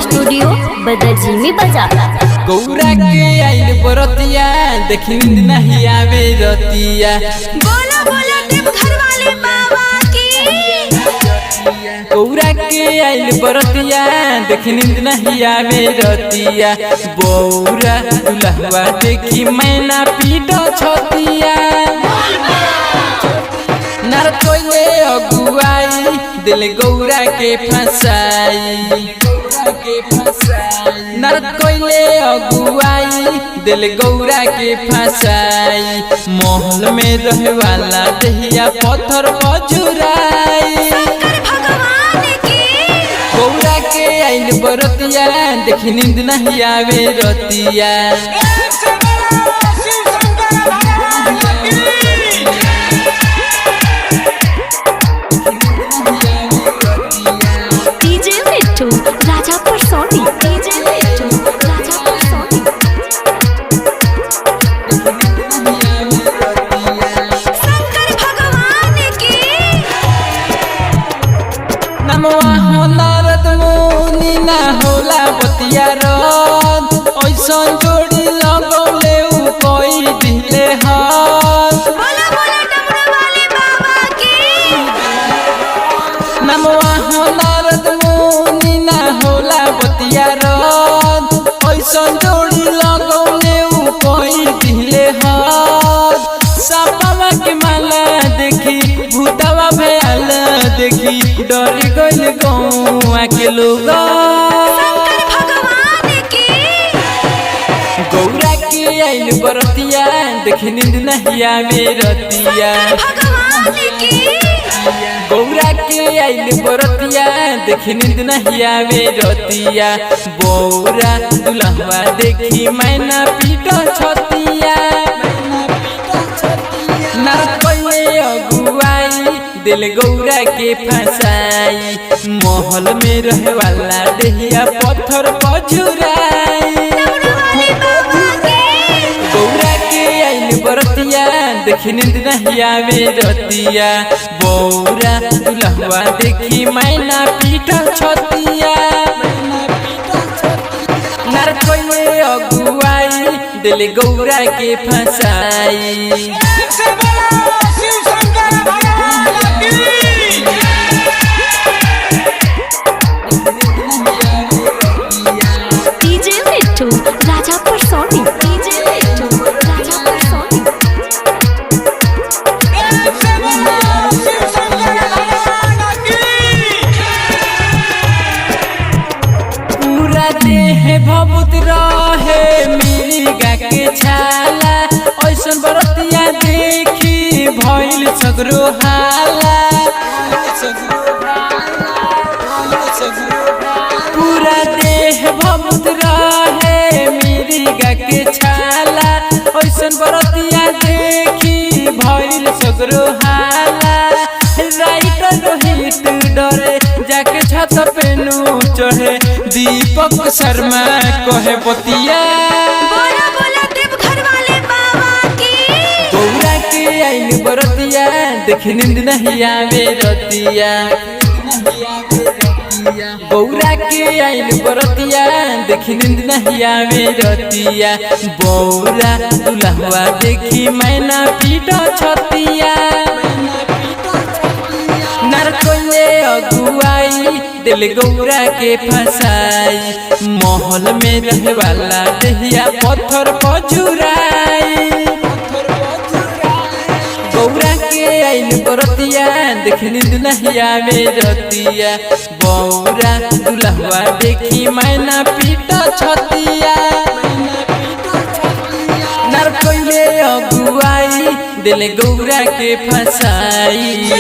Studio बदरजीमी बाजार। गौरा के आइल बरतिया देखी नींद नहीं आवे रतिया। बोलो बोलो देवघर वाले बाबा की। गौरा के आइल बरतिया देखी नींद नहीं आवे रतिया। बौरा दुल्हवा देखी मैना पीटो छतिया। नर कोइले अगुआई दिल गौरा के फसाई। नर कोइले अगुआई दिल गौरा के फसाई। महल में रहे वाला दहिया पत्थर पजुराई। गौरा के आइल बरतिया देखी नींद नहीं आवे रतिया। नारद मुनि ना होला बतिया रद ऐसन जोड़ी लगौले उ कोई दिले हाथ। बोलो बोलो डमरू वाले बाबा की। नमवा हो नारद मुनि ना होला बतिया रद ऐसन जोड़ी लगौले उ कोई दिले हाथ। सापवा के माला देखी भूतवा भयाला देखी डर गइल गौआ के लोग। गौरा के आइल बरतिया देखी नींद नहीं आवे रतिया। गौरा के आइल बरतिया देखी नींद नहीं आवे रतिया। बौरा दुल्हवा देखी मैना पीटो छतिया। नर कोइले अगुआई दिल गौरा के फसाई। महल में रहे वाला दहिया पत्थर पजुराई। गौरा के आइल बरतिया देखी नींद नहीं आवे रतिया। बौरा दुल्हवा देखी मैना पीटो छतिया। नर कोइले अगुआई दिल गौरा के फसाई। भभूत रहे मिर्गा के छाला ऐसन बरतिया देखी भइल सगरो हाला। पूरा देह भभूत रहे मिर्गा के छाला ऐसन बरतिया देखी भइल सगरो हाला। राइटर रोहित डरे जाके छत पे नु चढ़े दीपक शर्मा कहे बतिया। बोलो बोलो देवघर वाले बाबा की। गौरा के आइल बरतिया देखी नींद नहीं आवे रतिया। गौरा के आइल बरतिया देखी नींद नहीं आवे रतिया। बौरा दुल्हवा देखी मैना पीटो छतिया। नर कोइले अगुआई दिल गौरा के फसाई। महल में रहे वाला दहिया पत्थर पजुराई। गौरा के आइल बरतिया देखी नींद नहीं आवे रतिया। बौरा दुल्हवा देखी मैना पीटो छतिया। नर कोइले अगुआई दिल गौरा के फसाई।